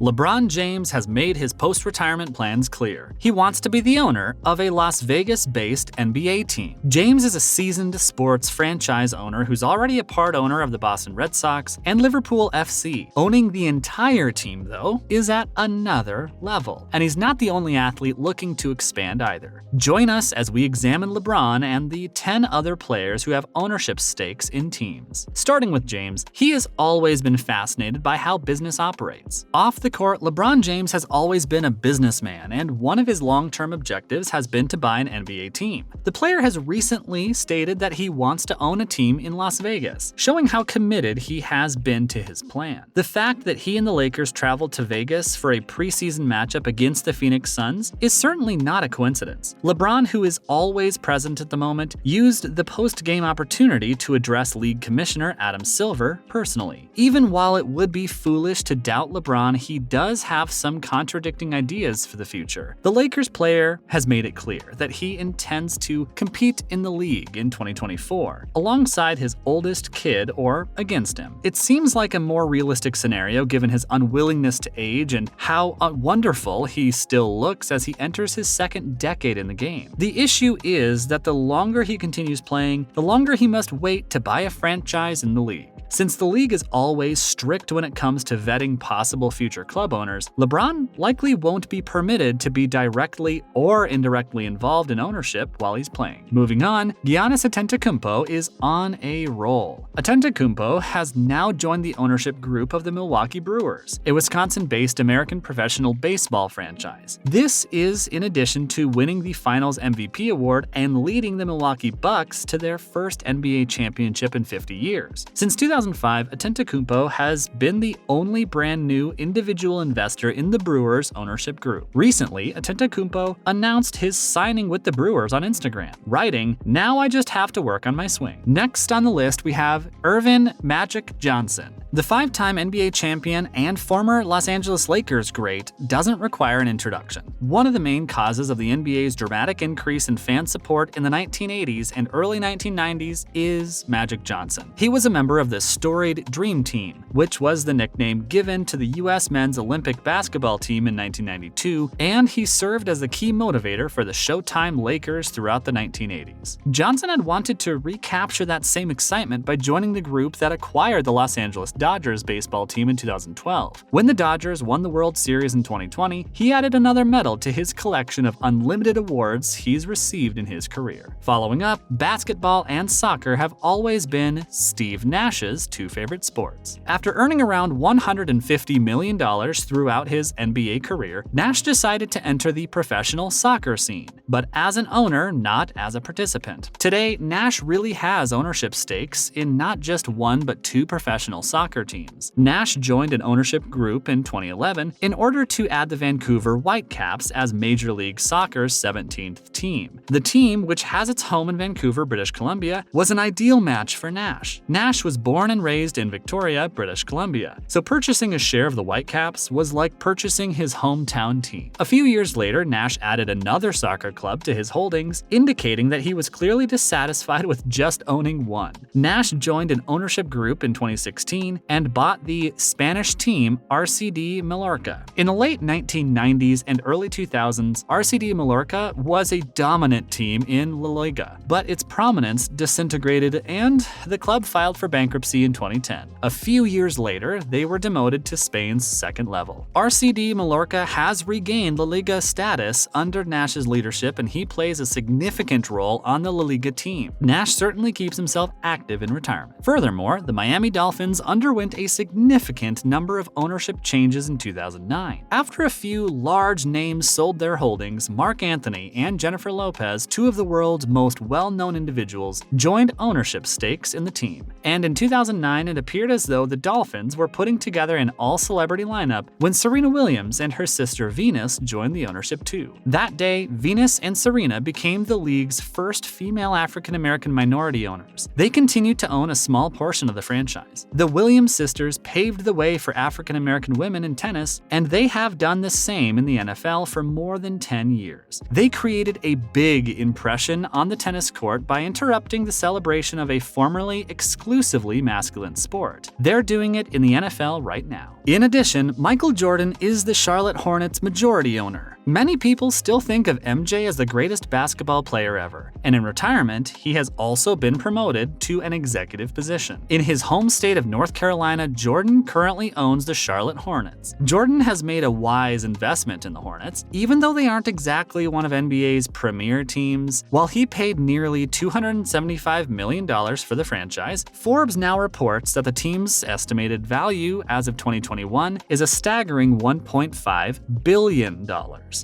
LeBron James has made his post-retirement plans clear. He wants to be the owner of a Las Vegas-based NBA team. James is a seasoned sports franchise owner who's already a part owner of the Boston Red Sox and Liverpool FC. Owning the entire team, though, is at another level. And he's not the only athlete looking to expand either. Join us as we examine LeBron and the 10 other players who have ownership stakes in teams. Starting with James, he has always been fascinated by how business operates. Off the court, LeBron James has always been a businessman, and one of his long-term objectives has been to buy an NBA team. The player has recently stated that he wants to own a team in Las Vegas, showing how committed he has been to his plan. The fact that he and the Lakers traveled to Vegas for a preseason matchup against the Phoenix Suns is certainly not a coincidence. LeBron, who is always present at the moment, used the post-game opportunity to address League Commissioner Adam Silver personally. Even while it would be foolish to doubt LeBron, he does have some contradicting ideas for the future. The Lakers player has made it clear that he intends to compete in the league in 2024, alongside his oldest kid or against him. It seems like a more realistic scenario given his unwillingness to age and how wonderful he still looks as he enters his second decade in the game. The issue is that the longer he continues playing, the longer he must wait to buy a franchise in the league. Since the league is always strict when it comes to vetting possible future club owners, LeBron likely won't be permitted to be directly or indirectly involved in ownership while he's playing. Moving on, Giannis Antetokounmpo is on a roll. Antetokounmpo has now joined the ownership group of the Milwaukee Brewers, a Wisconsin-based American professional baseball franchise. This is in addition to winning the Finals MVP award and leading the Milwaukee Bucks to their first NBA championship in 50 years. Since 2005, Antetokounmpo has been the only brand new individual investor in the Brewers ownership group. Recently, Antetokounmpo announced his signing with the Brewers on Instagram, writing, "Now I just have to work on my swing." Next on the list, we have Earvin "Magic" Johnson. The five-time NBA champion and former Los Angeles Lakers great doesn't require an introduction. One of the main causes of the NBA's dramatic increase in fan support in the 1980s and early 1990s is Magic Johnson. He was a member of the storied Dream Team, which was the nickname given to the U.S. men's Olympic basketball team in 1992, and he served as the key motivator for the Showtime Lakers throughout the 1980s. Johnson had wanted to recapture that same excitement by joining the group that acquired the Los Angeles Dodgers baseball team in 2012. When the Dodgers won the World Series in 2020, he added another medal to his collection of unlimited awards he's received in his career. Following up, basketball and soccer have always been Steve Nash's two favorite sports. After earning around $150 million throughout his NBA career, Nash decided to enter the professional soccer scene, but as an owner, not as a participant. Today, Nash really has ownership stakes in not just one but two professional soccer teams. Nash joined an ownership group in 2011 in order to add the Vancouver Whitecaps as Major League Soccer's 17th team. The team, which has its home in Vancouver, British Columbia, was an ideal match for Nash. Nash was born and raised in Victoria, British Columbia, so purchasing a share of the Whitecaps was like purchasing his hometown team. A few years later, Nash added another soccer club to his holdings, indicating that he was clearly dissatisfied with just owning one. Nash joined an ownership group in 2016 and bought the Spanish team RCD Mallorca. In the late 1990s and early 2000s, RCD Mallorca was a dominant team in La Liga, but its prominence disintegrated and the club filed for bankruptcy in 2010. A few years later, they were demoted to Spain's second level. RCD Mallorca has regained La Liga status under Nash's leadership, and he plays a significant role on the La Liga team. Nash certainly keeps himself active in retirement. Furthermore, the Miami Dolphins underwent a significant number of ownership changes in 2009. After a few large names sold their holdings, Mark Anthony and Jennifer Lopez, two of the world's most well-known individuals, joined ownership stakes in the team. And in 2009, it appeared as though the Dolphins were putting together an all-celebrity lineup when Serena Williams and her sister Venus joined the ownership too. That day, Venus Venus and Serena became the league's first female African-American minority owners. They continue to own a small portion of the franchise. The Williams sisters paved the way for African-American women in tennis, and they have done the same in the NFL for more than 10 years. They created a big impression on the tennis court by interrupting the celebration of a formerly exclusively masculine sport. They're doing it in the NFL right now. In addition, Michael Jordan is the Charlotte Hornets' majority owner. Many people still think of MJ as the greatest basketball player ever, and in retirement, he has also been promoted to an executive position. In his home state of North Carolina, Jordan currently owns the Charlotte Hornets. Jordan has made a wise investment in the Hornets, even though they aren't exactly one of NBA's premier teams. While he paid nearly $275 million for the franchise, Forbes now reports that the team's estimated value as of 2021 is a staggering $1.5 billion.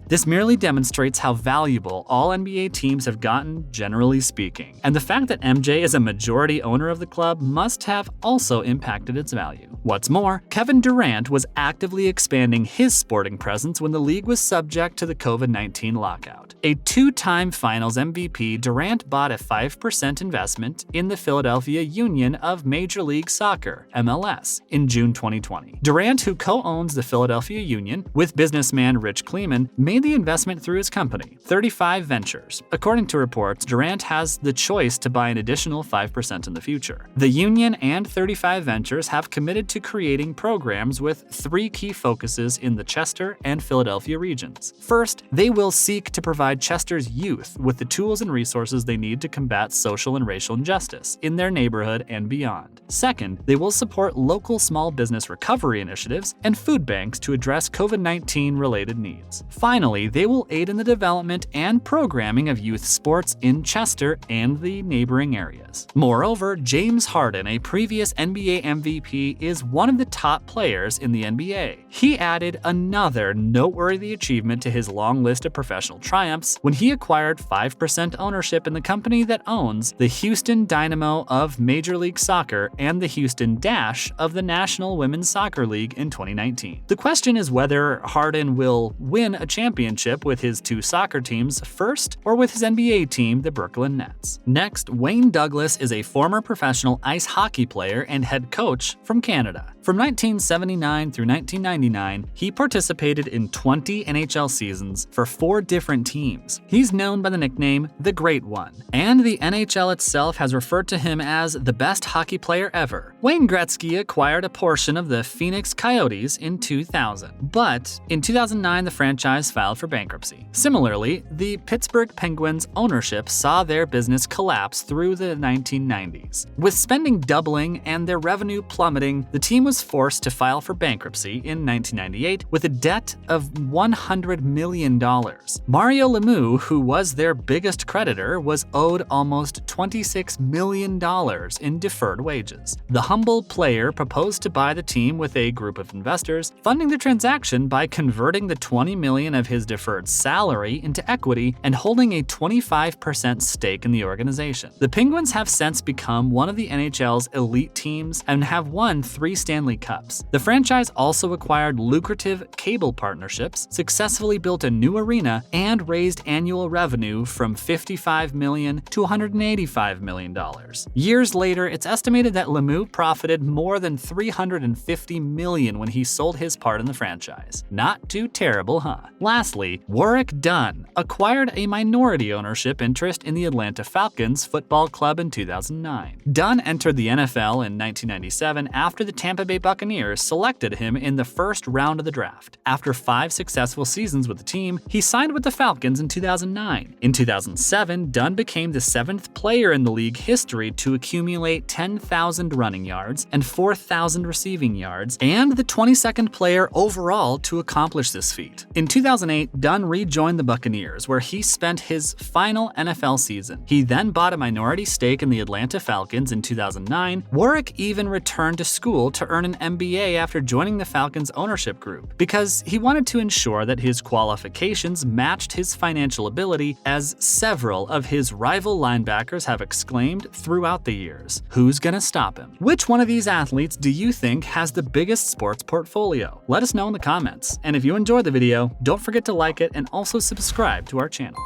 This merely demonstrates how valuable all NBA teams have gotten, generally speaking, and the fact that MJ is a majority owner of the club must have also impacted its value. What's more, Kevin Durant was actively expanding his sporting presence when the league was subject to the COVID-19 lockout. A two-time Finals MVP, Durant bought a 5% investment in the Philadelphia Union of Major League Soccer, MLS, in June 2020. Durant, who co-owns the Philadelphia Union with businessman Rich Kleeman, made the investment through his company, 35 Ventures. According to reports, Durant has the choice to buy an additional 5% in the future. The Union and 35 Ventures have committed to creating programs with three key focuses in the Chester and Philadelphia regions. First, they will seek to provide Chester's youth with the tools and resources they need to combat social and racial injustice in their neighborhood and beyond. Second, they will support local small business recovery initiatives and food banks to address COVID-19 related needs. Finally, they will aid in the development and programming of youth sports in Chester and the neighboring areas. Moreover, James Harden, a previous NBA MVP, is one of the top players in the NBA. He added another noteworthy achievement to his long list of professional triumphs when he acquired 5% ownership in the company that owns the Houston Dynamo of Major League Soccer and the Houston Dash of the National Women's Soccer League in 2019. The question is whether Harden will win a championship with his two soccer teams first or with his NBA team, the Brooklyn Nets. Next, Wayne Douglas is a former professional ice hockey player and head coach from Canada. From 1979 through 1999, he participated in 20 NHL seasons for 4 different teams. He's known by the nickname The Great One, and the NHL itself has referred to him as the best hockey player ever. Wayne Gretzky acquired a portion of the Phoenix Coyotes in 2000, but in 2009 the franchise filed for bankruptcy. Similarly, the Pittsburgh Penguins ownership saw their business collapse through the 1990s. With spending doubling and their revenue plummeting, the team was forced to file for bankruptcy in 1998 with a debt of $100 million. Mario Lemieux, who was their biggest creditor, was owed almost $26 million in deferred wages. The humble player proposed to buy the team with a group of investors, funding the transaction by converting the $20 million of his deferred salary into equity and holding a 25% stake in the organization. The Penguins have since become one of the NHL's elite teams and have won 3 Stanley Cups. The franchise also acquired lucrative cable partnerships, successfully built a new arena, and raised annual revenue from $55 million to $185 million. Years later, it's estimated that Lemieux profited more than $350 million when he sold his part in the franchise. Not too terrible, huh? Lastly, Warrick Dunn acquired a minority ownership interest in the Atlanta Falcons football club in 2009. Dunn entered the NFL in 1997 after the Tampa Bay Buccaneers selected him in the first round of the draft. After 5 successful seasons with the team, he signed with the Falcons in 2009. In 2007, Dunn became the 7th player in the league history to accumulate 10,000 running yards and 4,000 receiving yards, and the 22nd player overall to accomplish this feat. In 2008, Dunn rejoined the Buccaneers, where he spent his final NFL season. He then bought a minority stake in the Atlanta Falcons in 2009. Warrick even returned to school to earn an MBA after joining the Falcons ownership group, because he wanted to ensure that his qualifications matched his financial ability, as several of his rival linebackers have exclaimed throughout the years. Who's gonna stop him? Which one of these athletes do you think has the biggest sports portfolio? Let us know in the comments. And if you enjoyed the video, don't forget to like it and also subscribe to our channel.